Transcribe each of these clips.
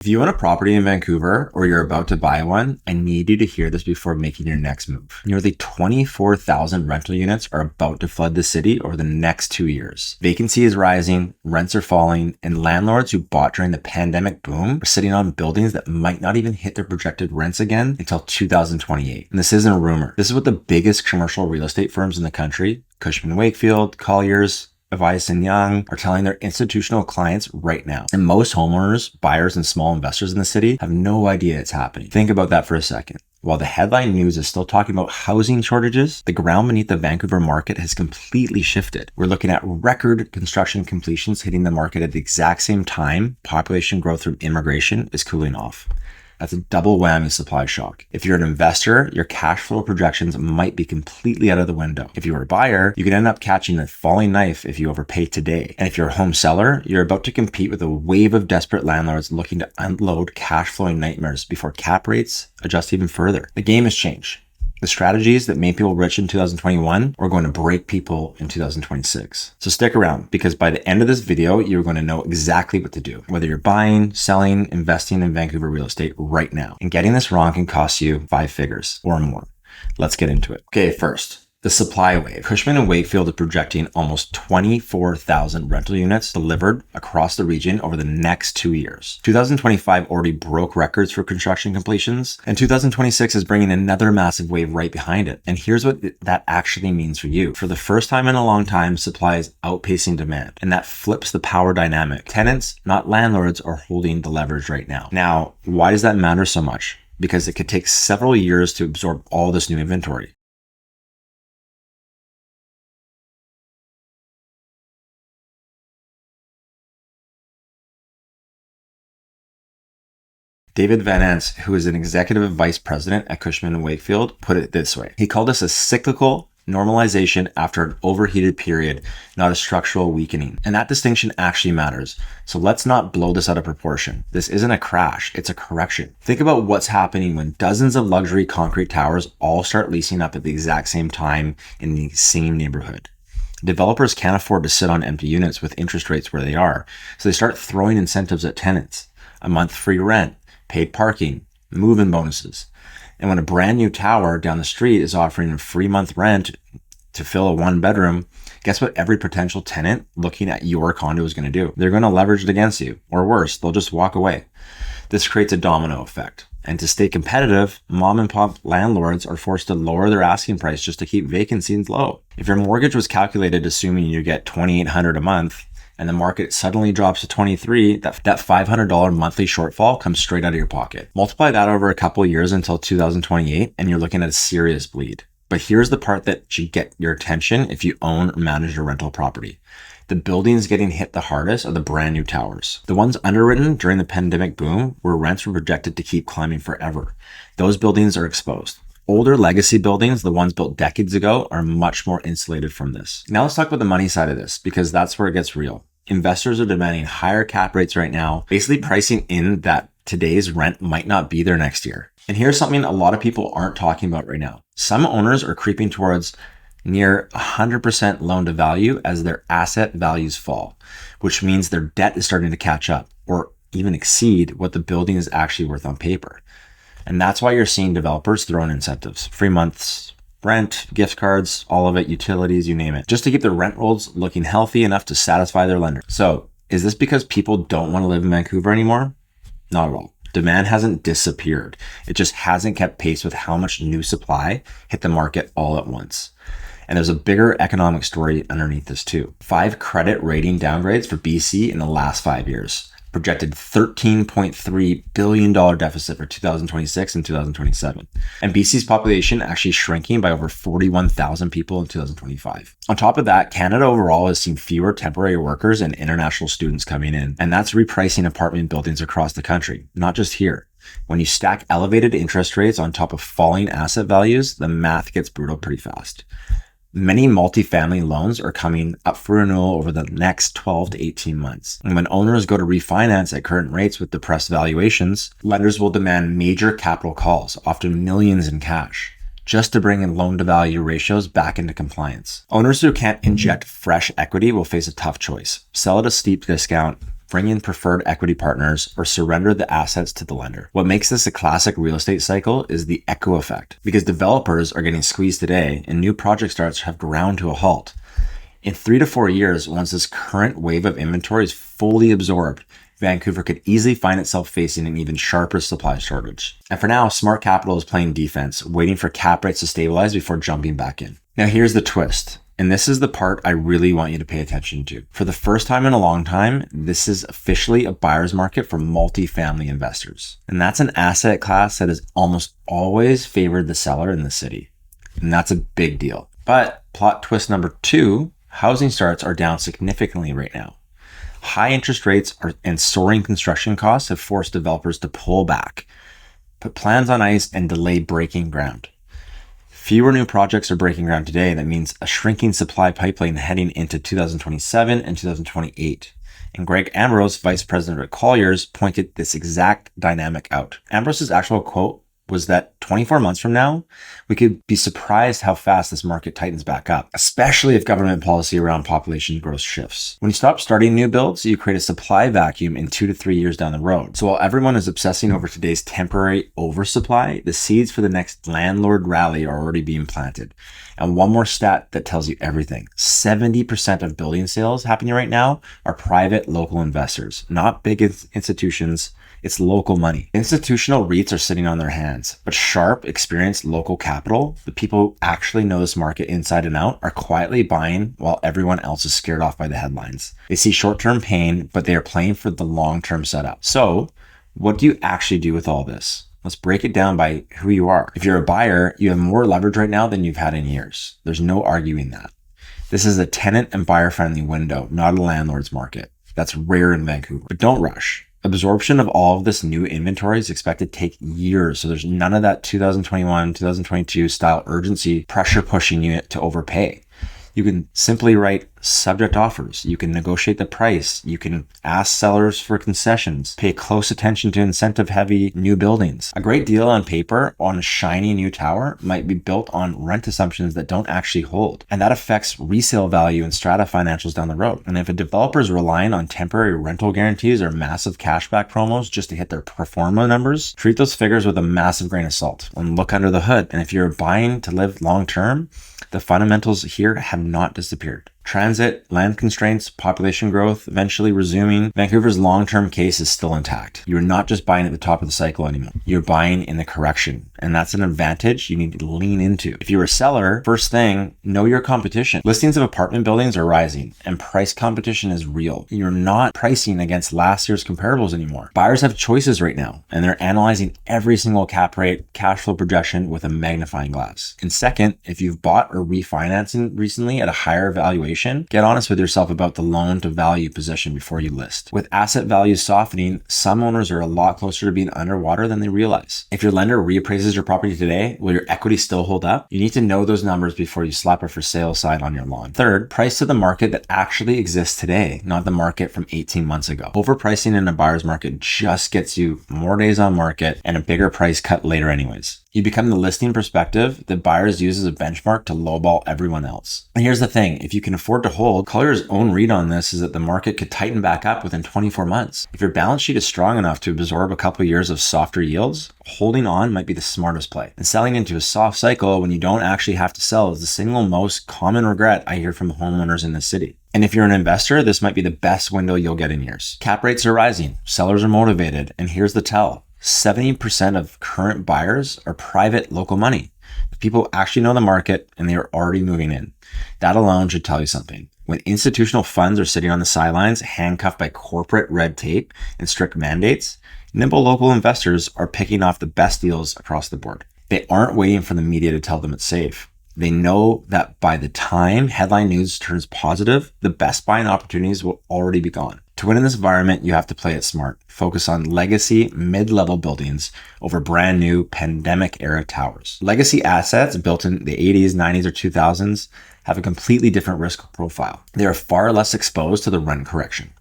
If you own a property in Vancouver or you're about to buy one, I need you to hear this before making your next move. Nearly 24,000 rental units are about to flood the city over the next 2 years. Vacancy is rising, rents are falling, and landlords who bought during the pandemic boom are sitting on buildings that might not even hit their projected rents again until 2028. And this isn't a rumor. This is what the biggest commercial real estate firms in the country, Cushman Wakefield, Colliers, Avison Young, are telling their institutional clients right now. And most homeowners, buyers, and small investors in the city have no idea it's happening. Think about that for a second. While the headline news is still talking about housing shortages, the ground beneath the Vancouver market has completely shifted. We're looking at record construction completions hitting the market at the exact same time population growth from immigration is cooling off. That's a double whammy supply shock. If you're an investor, your cash flow projections might be completely out of the window. If you're a buyer, you could end up catching a falling knife if you overpay today. And if you're a home seller, you're about to compete with a wave of desperate landlords looking to unload cash flowing nightmares before cap rates adjust even further. The game has changed. The strategies that made people rich in 2021 are going to break people in 2026. So stick around, because by the end of this video, you're going to know exactly what to do, whether you're buying, selling, investing in Vancouver real estate right now. And getting this wrong can cost you 5 figures or more. Let's get into it. Okay, first, the supply wave. Cushman & Wakefield is projecting almost 24,000 rental units delivered across the region over the next 2 years. 2025 already broke records for construction completions, and 2026 is bringing another massive wave right behind it. And here's what that actually means for you. For the first time in a long time, supply is outpacing demand, and that flips the power dynamic. Tenants, not landlords, are holding the leverage right now. Now, why does that matter so much? Because it could take several years to absorb all this new inventory. David Van Ants, who is an executive vice president at Cushman & Wakefield, put it this way. He called this a cyclical normalization after an overheated period, not a structural weakening. And that distinction actually matters. So let's not blow this out of proportion. This isn't a crash, it's a correction. Think about what's happening when dozens of luxury concrete towers all start leasing up at the exact same time in the same neighborhood. Developers can't afford to sit on empty units with interest rates where they are, so they start throwing incentives at tenants. A month free rent, paid parking, move-in bonuses. And when a brand new tower down the street is offering a free month rent to fill a 1-bedroom, guess what every potential tenant looking at your condo is going to do? They're going to leverage it against you, or worse, they'll just walk away. This creates a domino effect. And to stay competitive, mom and pop landlords are forced to lower their asking price just to keep vacancies low. If your mortgage was calculated assuming you get $2,800 a month, and the market suddenly drops to 23, that $500 monthly shortfall comes straight out of your pocket. Multiply that over a couple of years until 2028, and you're looking at a serious bleed. But here's the part that should get your attention if you own or manage a rental property. The buildings getting hit the hardest are the brand new towers. The ones underwritten during the pandemic boom, where rents were projected to keep climbing forever. Those buildings are exposed. Older legacy buildings, the ones built decades ago, are much more insulated from this. Now let's talk about the money side of this, because that's where it gets real. Investors are demanding higher cap rates right now, basically pricing in that today's rent might not be there next year. And here's something a lot of people aren't talking about right now. Some owners are creeping towards near 100% loan to value as their asset values fall, which means their debt is starting to catch up or even exceed what the building is actually worth on paper. And that's why you're seeing developers throw in incentives, free months, rent, gift cards, all of it, utilities, you name it, just to keep their rent rolls looking healthy enough to satisfy their lender. So is this because people don't want to live in Vancouver anymore? Not at all. Demand hasn't disappeared. It just hasn't kept pace with how much new supply hit the market all at once. And there's a bigger economic story underneath this too. 5 credit rating downgrades for BC in the last 5 years. Projected $13.3 billion deficit for 2026 and 2027. And BC's population actually shrinking by over 41,000 people in 2025. On top of that, Canada overall has seen fewer temporary workers and international students coming in. And that's repricing apartment buildings across the country, not just here. When you stack elevated interest rates on top of falling asset values, the math gets brutal pretty fast. Many multifamily loans are coming up for renewal over the next 12 to 18 months. And when owners go to refinance at current rates with depressed valuations, lenders will demand major capital calls, often millions in cash, just to bring in loan-to-value ratios back into compliance. Owners who can't inject fresh equity will face a tough choice. Sell at a steep discount, bring in preferred equity partners, or surrender the assets to the lender. What makes this a classic real estate cycle is the echo effect, because developers are getting squeezed today and new project starts have ground to a halt. In 3 to 4 years, once this current wave of inventory is fully absorbed, Vancouver could easily find itself facing an even sharper supply shortage. And for now, smart capital is playing defense, waiting for cap rates to stabilize before jumping back in. Now here's the twist. And this is the part I really want you to pay attention to. For the first time in a long time, this is officially a buyer's market for multifamily investors. And that's an asset class that has almost always favored the seller in the city. And that's a big deal. But plot twist number 2, housing starts are down significantly right now. High interest rates and soaring construction costs have forced developers to pull back, put plans on ice, and delay breaking ground. Fewer new projects are breaking ground today. That means a shrinking supply pipeline heading into 2027 and 2028. And Greg Ambrose, vice president at Colliers, pointed this exact dynamic out. Ambrose's actual quote was that 24 months from now, we could be surprised how fast this market tightens back up, especially if government policy around population growth shifts. When you stop starting new builds, you create a supply vacuum in 2 to 3 years down the road. So while everyone is obsessing over today's temporary oversupply, the seeds for the next landlord rally are already being planted. And one more stat that tells you everything. 70% of building sales happening right now are private local investors, not big institutions. It's local money. Institutional REITs are sitting on their hands, but sharp, experienced local capital, the people who actually know this market inside and out, are quietly buying while everyone else is scared off by the headlines. They see short-term pain, but they are playing for the long-term setup. So what do you actually do with all this? Let's break it down by who you are. If you're a buyer, you have more leverage right now than you've had in years. There's no arguing that. This is a tenant and buyer-friendly window, not a landlord's market. That's rare in Vancouver. But don't rush. Absorption of all of this new inventory is expected to take years. So there's none of that 2021, 2022 style urgency pressure pushing you to overpay. You can simply write subject offers. You can negotiate the price. You can ask sellers for concessions. Pay close attention to incentive-heavy new buildings. A great deal on paper on a shiny new tower might be built on rent assumptions that don't actually hold. And that affects resale value and strata financials down the road. And if a developer is relying on temporary rental guarantees or massive cashback promos just to hit their pro forma numbers, treat those figures with a massive grain of salt and look under the hood. And if you're buying to live long-term, the fundamentals here have not disappeared. Transit, land constraints, population growth eventually resuming. Vancouver's long-term case is still intact. You're not just buying at the top of the cycle anymore. You're buying in the correction. And that's an advantage you need to lean into. If you're a seller, first thing, know your competition. Listings of apartment buildings are rising and price competition is real. You're not pricing against last year's comparables anymore. Buyers have choices right now and they're analyzing every single cap rate, cash flow projection with a magnifying glass. And second, if you've bought or refinancing recently at a higher valuation, get honest with yourself about the loan to value position before you list. With asset values softening, some owners are a lot closer to being underwater than they realize. If your lender reappraises your property today, will your equity still hold up? You need to know those numbers before you slap a for sale sign on your lawn. Third, price to the market that actually exists today, not the market from 18 months ago. Overpricing in a buyer's market just gets you more days on market and a bigger price cut later anyways. You become the listing perspective that buyers use as a benchmark to lowball everyone else. And here's the thing, if you can afford to hold, Colliers' own read on this is that the market could tighten back up within 24 months. If your balance sheet is strong enough to absorb a couple of years of softer yields, holding on might be the smartest play. And selling into a soft cycle when you don't actually have to sell is the single most common regret I hear from homeowners in the city. And if you're an investor, this might be the best window you'll get in years. Cap rates are rising, sellers are motivated, and here's the tell. 70% of current buyers are private local money. People actually know the market and they are already moving in. That alone should tell you something. When institutional funds are sitting on the sidelines, handcuffed by corporate red tape and strict mandates, nimble local investors are picking off the best deals across the board. They aren't waiting for the media to tell them it's safe. They know that by the time headline news turns positive, the best buying opportunities will already be gone. To win in this environment, you have to play it smart. Focus on legacy mid-level buildings over brand new pandemic-era towers. Legacy assets built in the 80s, 90s, or 2000s have a completely different risk profile. They are far less exposed to the rent correction.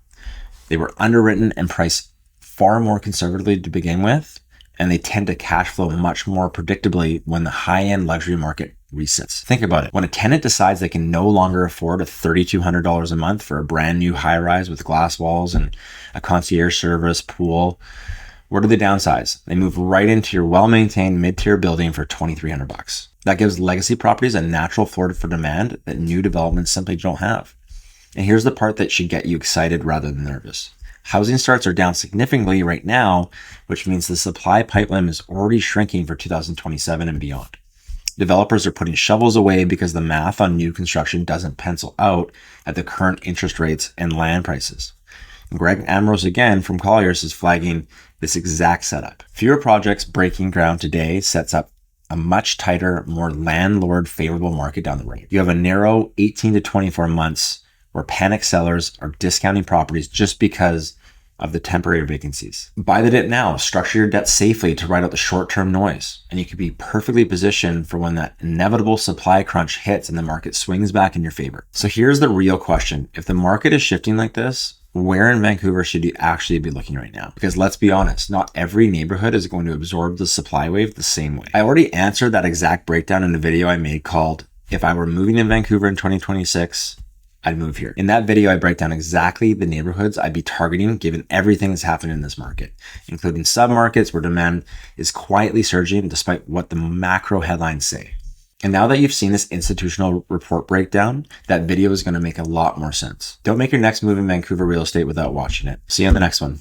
They were underwritten and priced far more conservatively to begin with, and they tend to cash flow much more predictably when the high-end luxury market resets. Think about it. When a tenant decides they can no longer afford a $3,200 a month for a brand new high rise with glass walls and a concierge service, pool, where do they downsize? They move right into your well-maintained mid-tier building for $2,300. That gives legacy properties a natural floor for demand that new developments simply don't have. And here's the part that should get you excited rather than nervous. Housing starts are down significantly right now, which means the supply pipeline is already shrinking for 2027 and beyond. Developers are putting shovels away because the math on new construction doesn't pencil out at the current interest rates and land prices. And Greg Ambrose again from Colliers is flagging this exact setup. Fewer projects breaking ground today sets up a much tighter, more landlord favorable market down the road. You have a narrow 18 to 24 months where panic sellers are discounting properties just because of the temporary vacancies. Buy the dip now, structure your debt safely to ride out the short-term noise, and you can be perfectly positioned for when that inevitable supply crunch hits and the market swings back in your favor. So here's the real question. If the market is shifting like this, where in Vancouver should you actually be looking right now? Because let's be honest, not every neighborhood is going to absorb the supply wave the same way. I already answered that exact breakdown in a video I made called, If I Were Moving in Vancouver in 2026, I'd move here. In that video, I break down exactly the neighborhoods I'd be targeting given everything that's happening in this market, including submarkets where demand is quietly surging despite what the macro headlines say. And now that you've seen this institutional report breakdown, that video is going to make a lot more sense. Don't make your next move in Vancouver real estate without watching it. See you on the next one.